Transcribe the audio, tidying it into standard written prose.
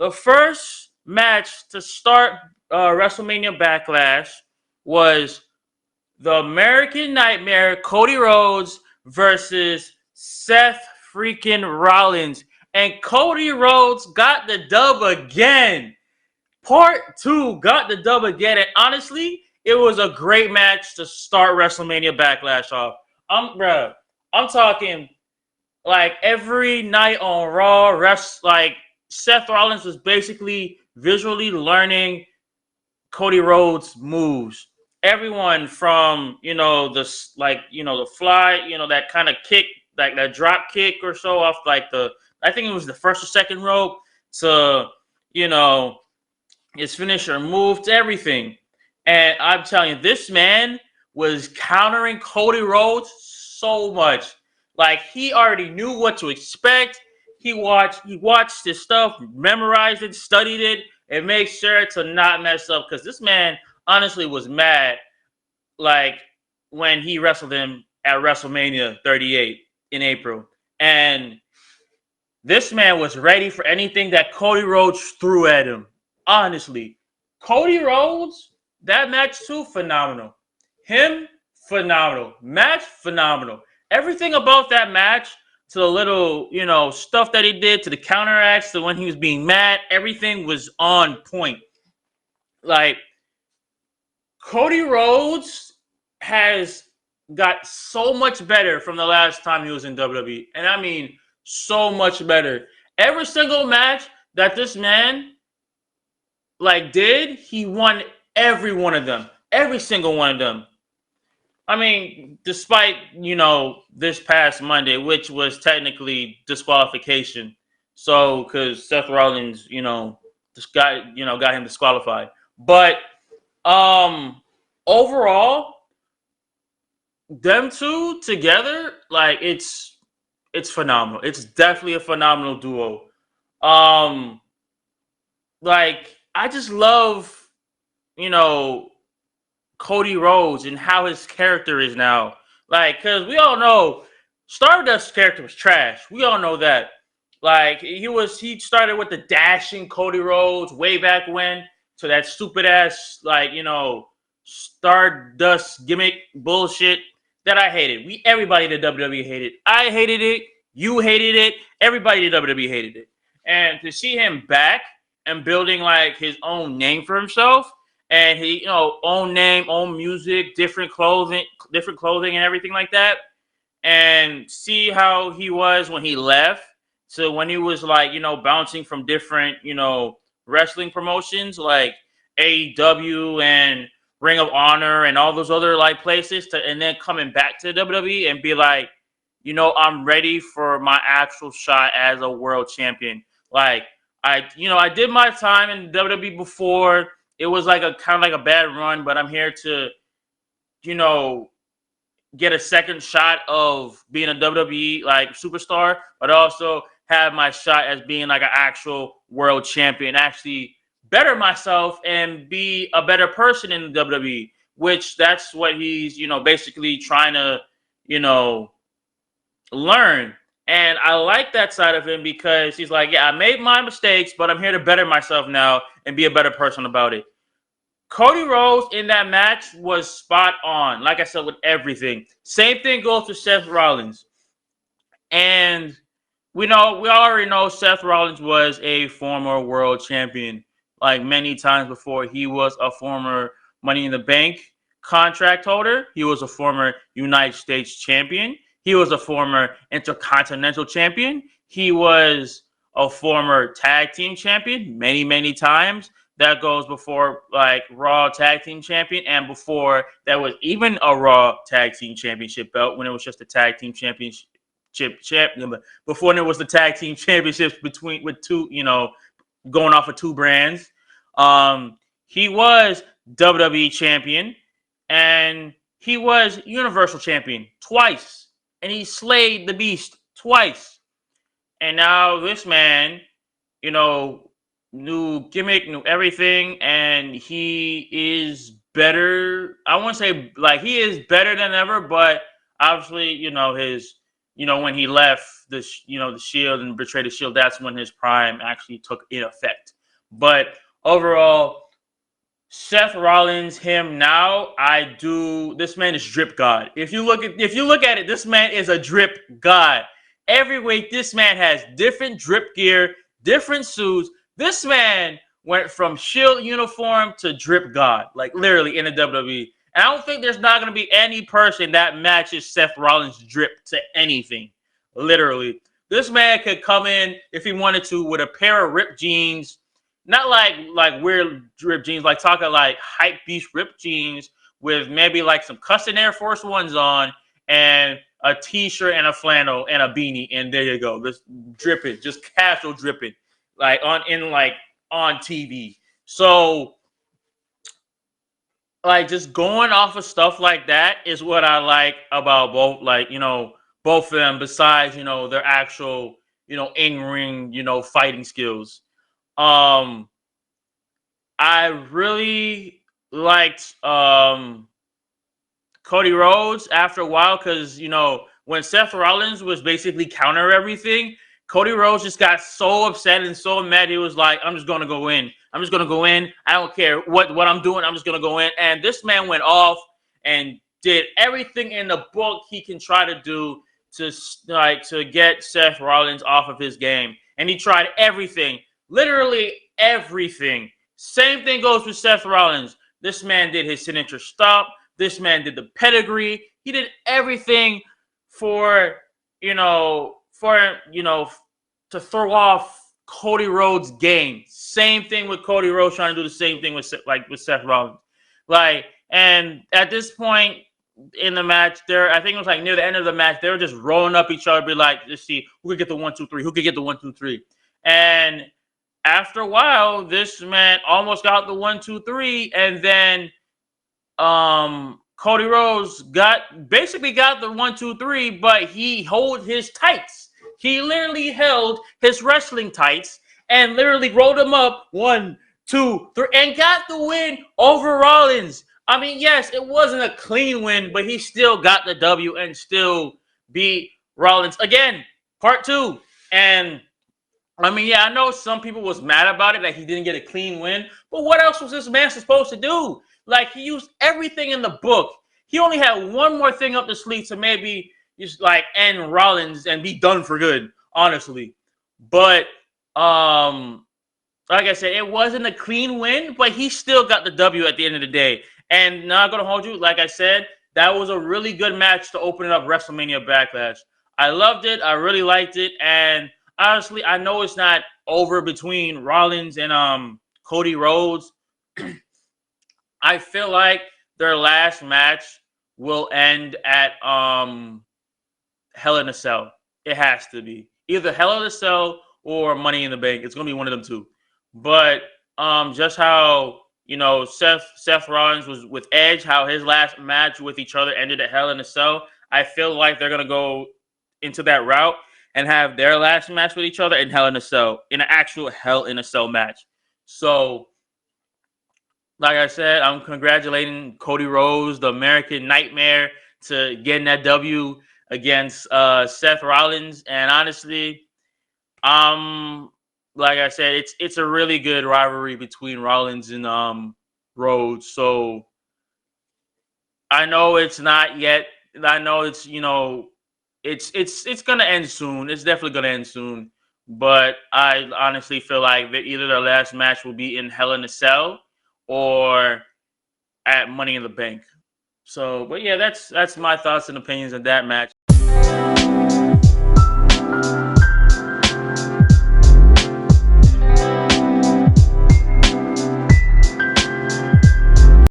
the first match to start WrestleMania Backlash was the American Nightmare, Cody Rhodes versus Seth freaking Rollins. And Cody Rhodes got the dub again. Part 2 got the dub again. And honestly, it was a great match to start WrestleMania Backlash off. I'm talking like every night on Raw, like Seth Rollins was basically visually learning Cody Rhodes moves. Everyone from the fly, that kind of kick, like that drop kick or so off I think it was the first or second rope to his finisher move to everything. And I'm telling you, this man was countering Cody Rhodes so much. Like he already knew what to expect. He watched his stuff, memorized it, studied it, and made sure to not mess up. Because this man honestly was mad, like when he wrestled him at WrestleMania 38 in April, and this man was ready for anything that Cody Rhodes threw at him. Honestly, Cody Rhodes, that match too, phenomenal. Him, phenomenal. Match, phenomenal. Everything about that match, to the little, stuff that he did, to the counteracts, to when he was being mad, everything was on point. Like, Cody Rhodes has got so much better from the last time he was in WWE. And I mean, so much better. Every single match that this man did, he won every one of them. Every single one of them. I mean, despite, this past Monday, which was technically disqualification. So, because Seth Rollins, just got him disqualified. But overall, them two together, it's phenomenal. It's definitely a phenomenal duo. I just love, Cody Rhodes and how his character is now. Because we all know Stardust's character was trash. We all know that. He started with the dashing Cody Rhodes way back when, to that stupid ass, Stardust gimmick bullshit that I hated. Everybody in the WWE hated. I hated it. You hated it. Everybody in the WWE hated it. And to see him back and building his own name for himself, and he, own name, own music, different clothing and everything like that, and see how he was when he left, to when he was bouncing from different, wrestling promotions like AEW and Ring of Honor and all those other places, and then coming back to WWE and be like, I'm ready for my actual shot as a world champion. I did my time in WWE before. It was a kind of a bad run, but I'm here to, get a second shot of being a WWE superstar, but also have my shot as being an actual world champion, actually better myself and be a better person in the WWE, which that's what he's, basically trying to, learn. And I like that side of him because he's like, yeah, I made my mistakes, but I'm here to better myself now and be a better person about it. Cody Rhodes in that match was spot on. Like I said, with everything. Same thing goes to Seth Rollins. And we already know Seth Rollins was a former world champion. Many times before, he was a former Money in the Bank contract holder. He was a former United States champion. He was a former Intercontinental champion. He was a former tag team champion many, many times. That goes before Raw tag team champion, and before there was even a Raw tag team championship belt, when it was just a tag team championship champion. Before there was the tag team championships with two, going off of two brands. He was WWE champion, and he was Universal champion twice, and he slayed the beast twice. And now this man, new gimmick, new everything, and he is better. I won't say he is better than ever, but obviously, his when he left the Shield and betrayed the Shield, that's when his prime actually took in effect. But overall, Seth Rollins, him now, this man is drip god. If you look at it, this man is a drip god. Every week, this man has different drip gear, different suits. This man went from Shield uniform to drip god, like literally in the WWE. And I don't think there's not going to be any person that matches Seth Rollins' drip to anything. Literally. This man could come in, if he wanted to, with a pair of ripped jeans. Not like weird ripped jeans, like talking like hype beast ripped jeans with maybe like some custom Air Force Ones on and a t-shirt and a flannel and a beanie. And there you go. Just dripping, just casual dripping, like on TV. So like just going off of stuff like that is what I like about both of them, besides, their actual, in-ring, fighting skills. I really liked Cody Rhodes after a while because, when Seth Rollins was basically counter everything, Cody Rhodes just got so upset and so mad. He was like, I'm just going to go in. I'm just going to go in. I don't care what I'm doing. I'm just going to go in. And this man went off and did everything in the book he can try to do to get Seth Rollins off of his game. And he tried everything, literally everything. Same thing goes with Seth Rollins. This man did his signature stop. This man did the pedigree. He did everything to throw off Cody Rhodes' game. Same thing with Cody Rhodes trying to do the same thing with Seth Rollins. And at this point in the match, I think it was like near the end of the match, they were just rolling up each other, be like, let's see who could get the 1, 2, 3, who could get the 1, 2, 3. And after a while, this man almost got the 1, 2, 3, and then Cody Rhodes got the 1, 2, 3, but he held his tights. He literally held his wrestling tights and literally rolled him up 1, 2, 3, and got the win over Rollins. I mean, yes, it wasn't a clean win, but he still got the W and still beat Rollins again. Part 2. And I mean, yeah, I know some people was mad about it that he didn't get a clean win, but what else was this man supposed to do? Like, he used everything in the book. He only had one more thing up the sleeve to maybe just like end Rollins and be done for good, honestly. But like I said, it wasn't a clean win, but he still got the W at the end of the day. And not gonna hold you, like I said, that was a really good match to open up WrestleMania Backlash. I loved it. I really liked it. And honestly, I know it's not over between Rollins and Cody Rhodes. I feel like their last match will end at Hell in a Cell. It has to be either Hell in a Cell or Money in the Bank. It's gonna be one of them two. But just how Seth Rollins was with Edge, how his last match with each other ended at Hell in a Cell. I feel like they're gonna go into that route and have their last match with each other in Hell in a Cell, in an actual Hell in a Cell match. So, like I said, I'm congratulating Cody Rhodes, the American Nightmare, to getting that W against Seth Rollins. And honestly, like I said, it's a really good rivalry between Rollins and Rhodes. So I know it's not yet. I know it's it's gonna end soon. It's definitely gonna end soon. But I honestly feel like that either their last match will be in Hell in a Cell or at Money in the Bank. So, but yeah, that's my thoughts and opinions on that match.